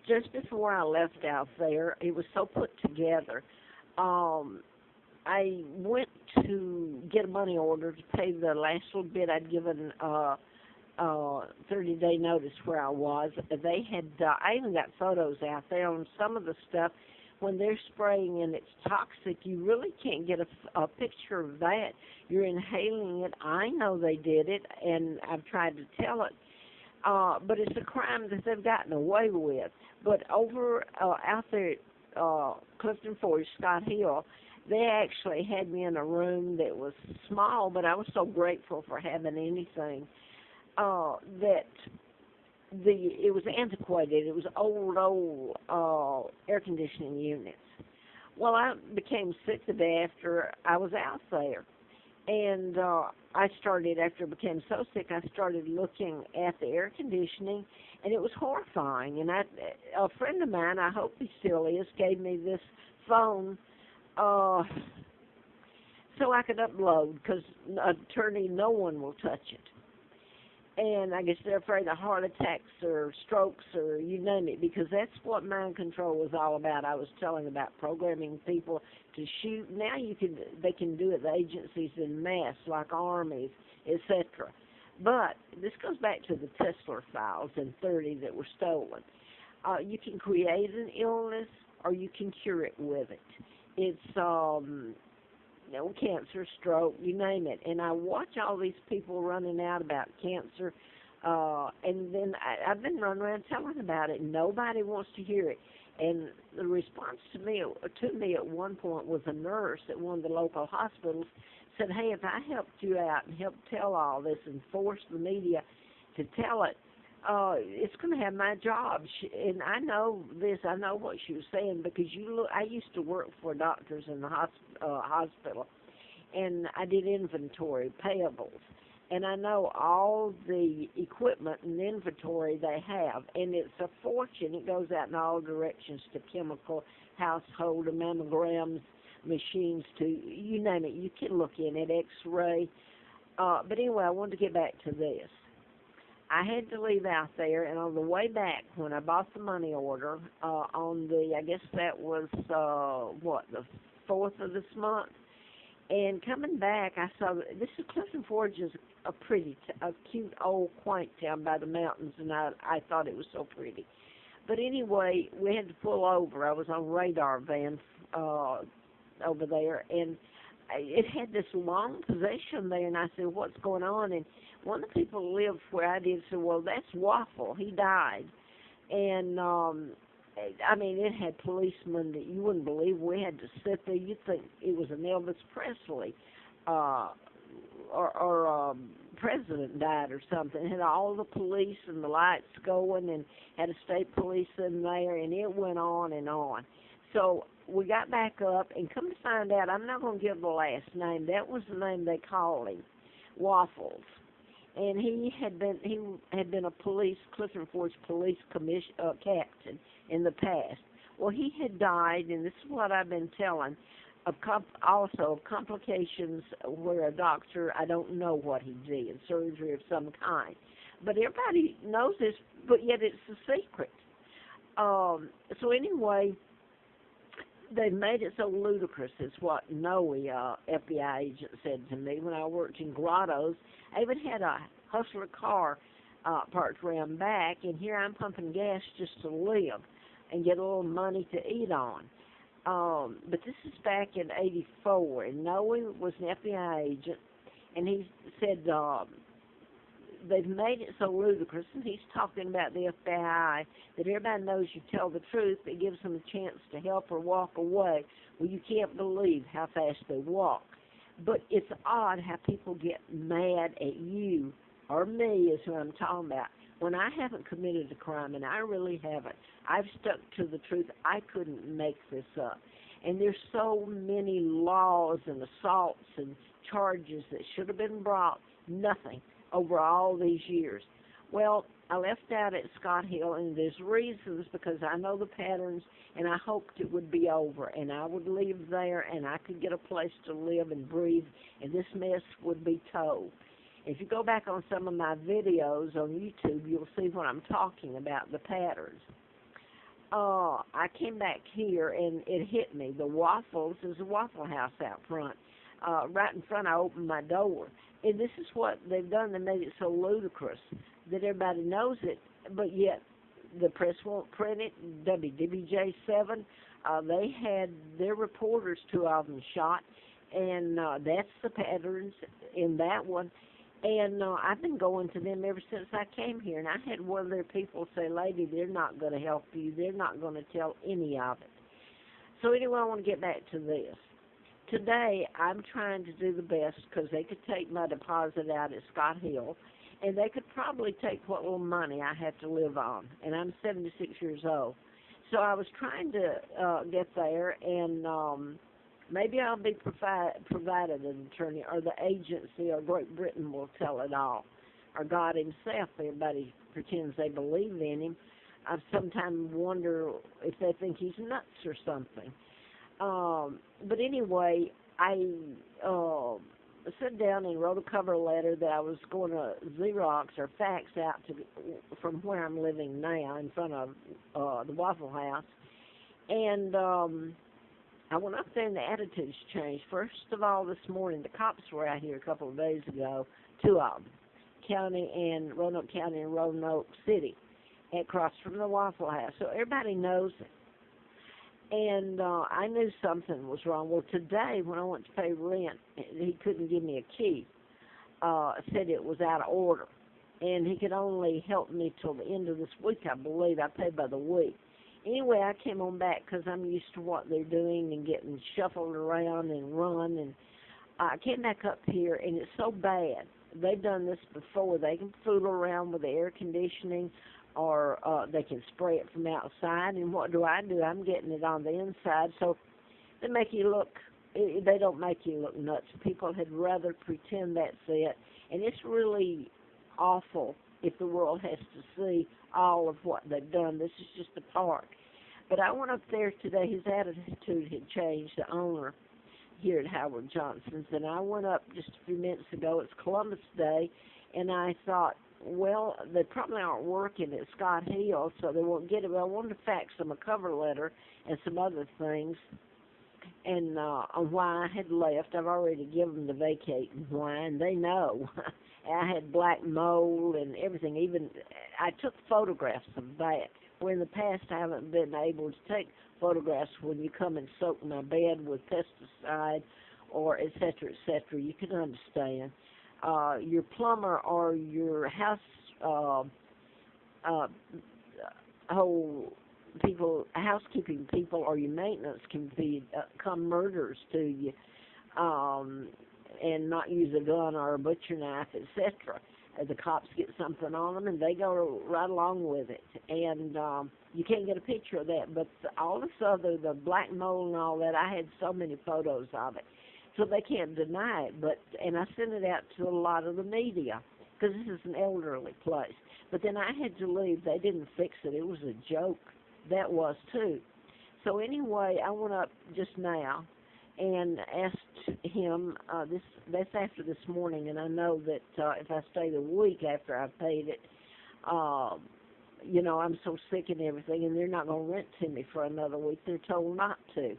just before I left out there, it was so put together. Um, I went to get a money order to pay the last little bit I'd given 30-day notice where I was. They had, I even got photos out there on some of the stuff. When they're spraying and it's toxic, you really can't get a picture of that. You're inhaling it. I know they did it, and I've tried to tell it. But it's a crime that they've gotten away with. But over out there at Clifton Forge, Scott Hill, they actually had me in a room that was small, but I was so grateful for having anything that it was antiquated. It was old air conditioning units. Well, I became sick the day after I was out there. And after I became so sick, I started looking at the air conditioning, and it was horrifying. And a friend of mine, I hope he still is, gave me this phone so I could upload, because attorney, no one will touch it. And I guess they're afraid of heart attacks or strokes or you name it, because that's what mind control was all about. I was telling about programming people to shoot. Now they can do it, the agencies in mass, like armies, etc. But this goes back to the Tesla files in 30 that were stolen. You can create an illness or you can cure it with it. It's cancer, stroke, you name it. And I watch all these people running out about cancer, and then I've been running around telling about it. Nobody wants to hear it. And the response to me at one point was a nurse at one of the local hospitals said, hey, if I helped you out and helped tell all this and force the media to tell it, it's going to have my job. And I know this, I know what she was saying, because I used to work for doctors in the hospital, and I did inventory, payables, and I know all the equipment and inventory they have, and it's a fortune. It goes out in all directions to chemical, household, mammograms, machines, to you name it. You can look in it, X-ray. But anyway, I wanted to get back to this. I had to leave out there, and on the way back, when I bought the money order, I guess that was, the 4th of this month, and coming back, I saw, this is Clifton Forge is a cute, old, quaint town by the mountains, and I thought it was so pretty. But anyway, we had to pull over. I was on radar van over there, and it had this long possession there, and I said, what's going on? And one of the people who lived where I did said, well, that's Waffle. He died. And, it had policemen that you wouldn't believe. We had to sit there. You'd think it was an Elvis Presley or president died or something. It had all the police and the lights going, and had a state police in there, and it went on and on. So we got back up, and come to find out, I'm not going to give the last name. That was the name they called him, Waffles. And he had been a Clifton Forge police captain in the past. Well, he had died, and this is what I've been telling, of complications where a doctor, I don't know what he did, surgery of some kind. But everybody knows this, but yet it's a secret. So anyway, they've made it so ludicrous, is what Noe, FBI agent, said to me when I worked in Grottoes. I even had a hustler car parked around back, and here I'm pumping gas just to live and get a little money to eat on. But this is back in '84, and Noe was an FBI agent, and he said they've made it so ludicrous, and he's talking about the FBI, that everybody knows you tell the truth. It gives them a chance to help or walk away. Well, you can't believe how fast they walk. But it's odd how people get mad at you, or me is who I'm talking about, when I haven't committed a crime, and I really haven't. I've stuck to the truth. I couldn't make this up. And there's so many laws and assaults and charges that should have been brought, nothing, over all these years. Well, I left out at Scott Hill, and there's reasons, because I know the patterns, and I hoped it would be over, and I would leave there, and I could get a place to live and breathe, and this mess would be told. If you go back on some of my videos on YouTube, you'll see what I'm talking about, the patterns. I came back here and it hit me. The Waffles is a Waffle House out front. Right in front, I opened my door. And this is what they've done. They made it so ludicrous that everybody knows it, but yet the press won't print it. WWJ7, they had their reporters, two of them shot, and that's the patterns in that one. And I've been going to them ever since I came here, and I had one of their people say, "Lady, they're not going to help you. They're not going to tell any of it." So anyway, I want to get back to this. Today, I'm trying to do the best because they could take my deposit out at Scott Hill, and they could probably take what little money I have to live on, and I'm 76 years old. So I was trying to get there, and maybe I'll be provided an attorney, or the agency, or Great Britain will tell it all, or God himself. Everybody pretends they believe in him. I sometimes wonder if they think he's nuts or something. But anyway, I sat down and wrote a cover letter that I was going to Xerox or fax out to from where I'm living now in front of the Waffle House. And I went up there and the attitudes changed. First of all, this morning, the cops were out here a couple of days ago, two of them, Roanoke County and Roanoke City, across from the Waffle House. So everybody knows it. And I knew something was wrong. Well, today, when I went to pay rent, he couldn't give me a key. Said it was out of order. And he could only help me till the end of this week, I believe. I pay by the week. Anyway, I came on back because I'm used to what they're doing and getting shuffled around and run. And I came back up here, and it's so bad. They've done this before. They can fool around with the air conditioning, or they can spray it from outside. And what do? I'm getting it on the inside. So they make you look, they don't make you look nuts. People had rather pretend that's it. And it's really awful if the world has to see all of what they've done. This is just a part. But I went up there today. His attitude had changed, the owner here at Howard Johnson's. And I went up just a few minutes ago. It's Columbus Day. And I thought, well, they probably aren't working at Scott Hill, so they won't get it. But I wanted to fax them a cover letter and some other things, and on why I had left. I've already given them the vacate and why, and they know. I had black mold and everything. Even I took photographs of that, where in the past I haven't been able to take photographs when you come and soak my bed with pesticide or et cetera, et cetera. You can understand. Your plumber or your house housekeeping people, or your maintenance can become murderers to you, and not use a gun or a butcher knife, etc. The cops get something on them, and they go right along with it. And you can't get a picture of that. But all this other, the black mold and all that, I had so many photos of it. So they can't deny it, and I sent it out to a lot of the media, because this is an elderly place. But then I had to leave. They didn't fix it. It was a joke. That was, too. So anyway, I went up just now and asked him, that's after this morning, and I know that if I stay the week after I paid it, I'm so sick and everything, and they're not going to rent to me for another week. They're told not to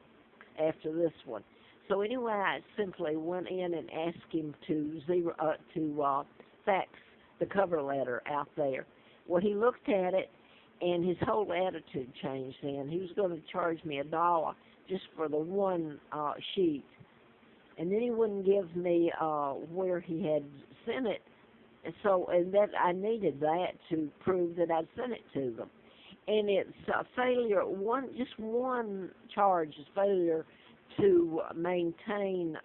after this one. So anyway, I simply went in and asked him to fax the cover letter out there. Well, he looked at it, and his whole attitude changed then. He was going to charge me $1 just for the one sheet. And then he wouldn't give me where he had sent it. And that I needed that to prove that I'd sent it to them. And it's failure, just one charge is failure to maintain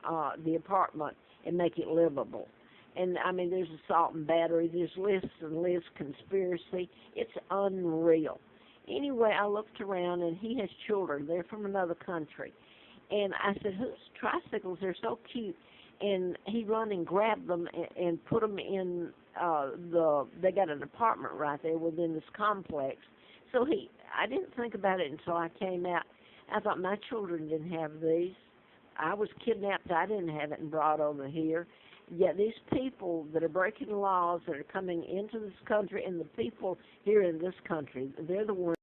the apartment and make it livable. And, I mean, there's assault and battery, there's lists and lists, conspiracy. It's unreal. Anyway, I looked around, and he has children. They're from another country. And I said, whose tricycles? They're so cute. And he run and grabbed them and put them in they got an apartment right there within this complex. So I didn't think about it until I came out. I thought, my children didn't have these. I was kidnapped. I didn't have it and brought over here. Yet these people that are breaking laws, that are coming into this country, and the people here in this country, they're the ones